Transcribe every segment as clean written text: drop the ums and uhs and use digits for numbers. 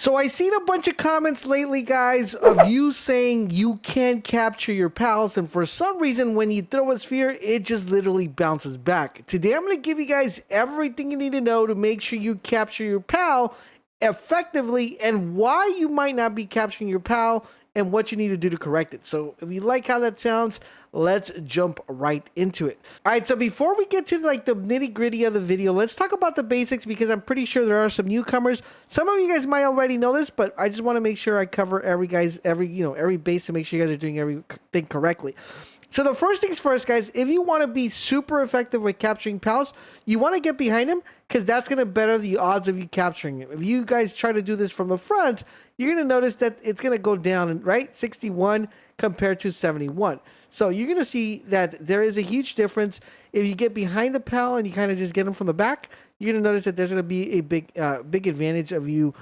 So I seen a bunch of comments lately, guys, of you saying you can't capture your pals, and for some reason, when you throw a sphere, it just literally bounces back. Today, I'm going to give you guys everything you need to know to make sure you capture your pal effectively, and why you might not be capturing your pal, and what you need to do to correct it. So if you like how that sounds, let's jump right into it. All right, so before we get to like the nitty gritty of the video, let's talk about the basics, because I'm pretty sure there are some newcomers. Some of you guys might already know this, but I just want to make sure I cover every base to make sure you guys are doing everything correctly. So the first things first, guys, if you want to be super effective with capturing pals, you want to get behind him, because that's going to better the odds of you capturing him. If you guys try to do this from the front, you're going to notice that it's going to go down, right? 61 compared to 71. So you're going to see that there is a huge difference. If you get behind the pal and you kind of just get him from the back, you're going to notice that there's going to be a big advantage of you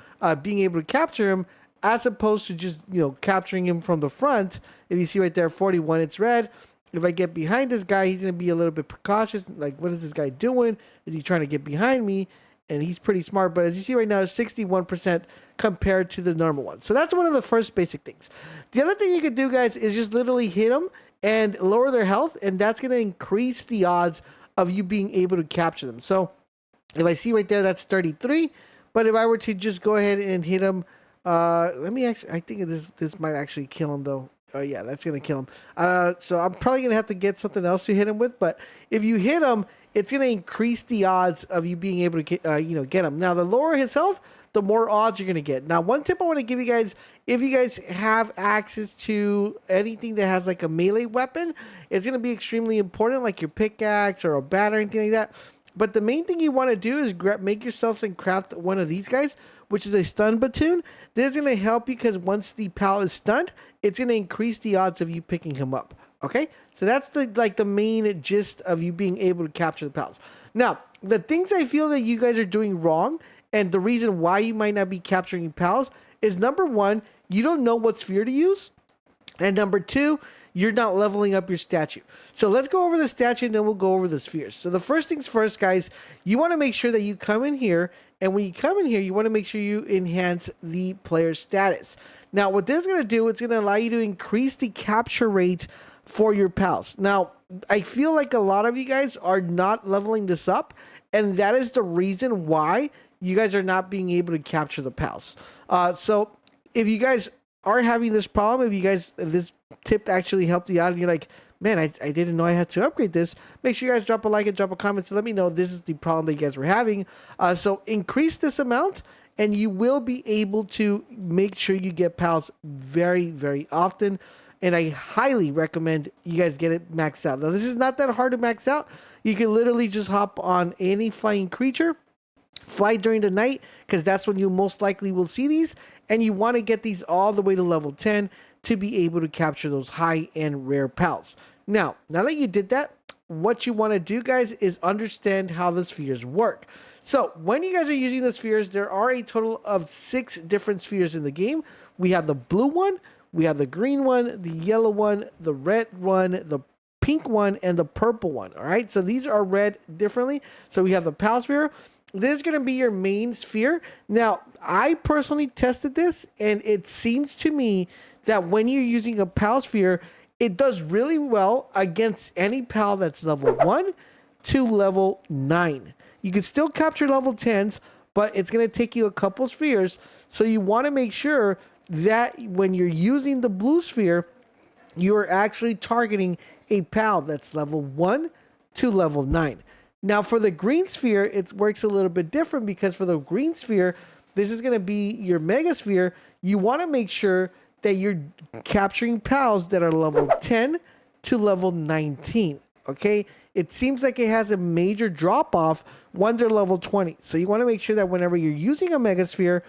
being able to capture him, as opposed to just, capturing him from the front. If you see right there, 41, it's red. If I get behind this guy, he's going to be a little bit precautious. Like, what is this guy doing? Is he trying to get behind me? And he's pretty smart. But as you see right now, 61% compared to the normal one. So that's one of the first basic things. The other thing you could do, guys, is just literally hit them and lower their health. And that's going to increase the odds of you being able to capture them. So if I see right there, that's 33. But if I were to just go ahead and hit him, I think this might actually kill him, though. Oh, yeah, that's going to kill him. So I'm probably going to have to get something else to hit him with. But if you hit him, it's going to increase the odds of you being able to get him. Now, the lower his health, the more odds you're going to get. Now, one tip I want to give you guys, if you guys have access to anything that has like a melee weapon, it's going to be extremely important, like your pickaxe or a bat or anything like that. But the main thing you want to do is make yourself and craft one of these guys, which is a stun platoon. This is going to help you, because once the pal is stunned, it's going to increase the odds of you picking him up. Okay, so that's the main gist of you being able to capture the pals. Now, the things I feel that you guys are doing wrong, and the reason why you might not be capturing pals, is number one, you don't know what sphere to use, and number two, you're not leveling up your statue. So let's go over the statue, and then we'll go over the spheres. So the first things first, guys, you want to make sure that you come in here, and when you come in here, you want to make sure you enhance the player status. Now, what this is going to do, it's going to allow you to increase the capture rate for your pals. Now, I feel like a lot of you guys are not leveling this up, and that is the reason why you guys are not being able to capture the pals. So if you guys are having this problem, if this tip actually helped you out and you're like, man, I didn't know I had to upgrade this, make sure you guys drop a like and drop a comment to let me know this is the problem that you guys were having. So increase this amount, and you will be able to make sure you get pals very, very often. And I highly recommend you guys get it maxed out. Now, this is not that hard to max out. You can literally just hop on any flying creature, fly during the night, because that's when you most likely will see these. And you want to get these all the way to level 10 to be able to capture those high and rare pals. Now that you did that, what you want to do, guys, is understand how the spheres work. So when you guys are using the spheres, there are a total of 6 different spheres in the game. We have the blue one, we have the green one, the yellow one, the red one, the pink one, and the purple one. All right, so these are read differently. So we have the PAL sphere. This is going to be your main sphere. Now, I personally tested this, and it seems to me that when you're using a PAL sphere, it does really well against any PAL that's level 1 to level 9. You can still capture level 10s, but it's going to take you a couple spheres. So you want to make sure that when you're using the blue sphere, you are actually targeting a PAL that's level 1 to level 9. Now, for the green sphere, it works a little bit different, because for the green sphere, this is going to be your mega sphere. You want to make sure that you're capturing pals that are level 10 to level 19. Okay, it seems like it has a major drop off when they're level 20. So you want to make sure that whenever you're using a mega sphere,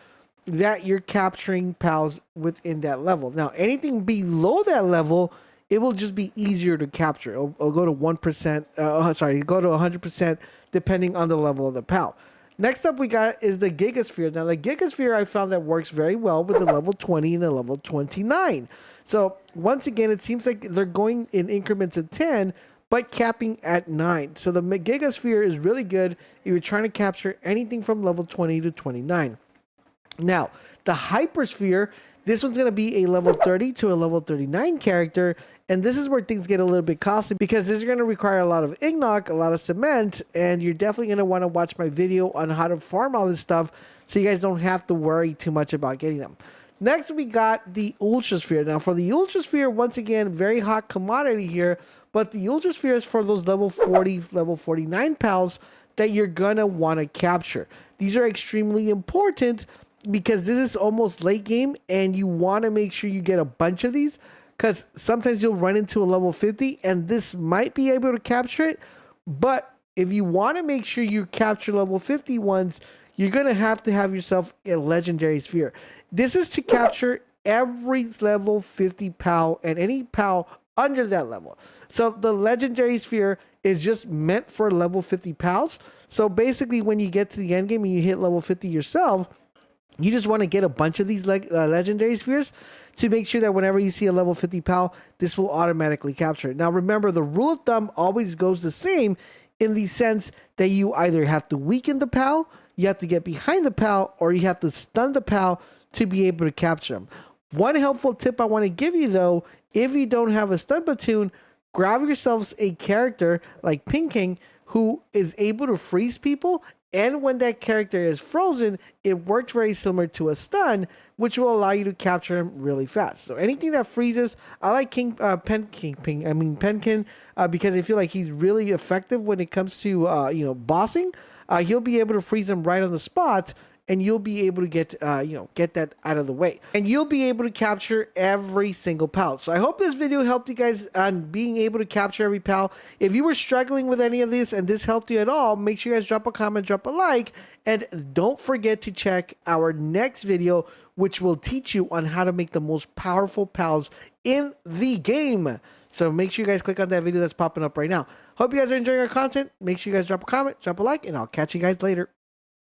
that you're capturing pals within that level. Now, anything below that level, it will just be easier to capture. It'll go to 1%, go to 100% depending on the level of the pal. Next up we got is the Gigasphere. Now the Gigasphere I found that works very well with the level 20 and the level 29. So once again, it seems like they're going in increments of 10, but capping at 9. So the Gigasphere is really good if you're trying to capture anything from level 20 to 29. Now, the Hypersphere, this one's going to be a level 30 to a level 39 character, and this is where things get a little bit costly because this is going to require a lot of Ignoc, a lot of cement, and you're definitely going to want to watch my video on how to farm all this stuff so you guys don't have to worry too much about getting them. Next, we got the Ultrasphere. Now, for the Ultrasphere, once again, very hot commodity here, but the Ultrasphere is for those level 40, level 49 pals that you're going to want to capture. These are extremely important because this is almost late game and you want to make sure you get a bunch of these because sometimes you'll run into a level 50 and this might be able to capture it. But if you want to make sure you capture level 50 ones, you're going to have yourself a legendary sphere. This is to capture every level 50 pal and any pal under that level. So the legendary sphere is just meant for level 50 pals. So basically when you get to the end game and you hit level 50 yourself, you just want to get a bunch of these legendary spheres to make sure that whenever you see a level 50 pal, this will automatically capture it. Now remember, the rule of thumb always goes the same in the sense that you either have to weaken the pal, you have to get behind the pal, or you have to stun the pal to be able to capture them. One helpful tip I want to give you though, if you don't have a stun platoon, grab yourselves a character like Ping King who is able to freeze people, and when that character is frozen, it works very similar to a stun, which will allow you to capture him really fast. So anything that freezes, I like Penkin, because I feel like he's really effective when it comes to bossing. He'll be able to freeze him right on the spot, and you'll be able to get that out of the way. And you'll be able to capture every single pal. So I hope this video helped you guys on being able to capture every pal. If you were struggling with any of this and this helped you at all, make sure you guys drop a comment, drop a like, and don't forget to check our next video, which will teach you on how to make the most powerful pals in the game. So make sure you guys click on that video that's popping up right now. Hope you guys are enjoying our content. Make sure you guys drop a comment, drop a like, and I'll catch you guys later.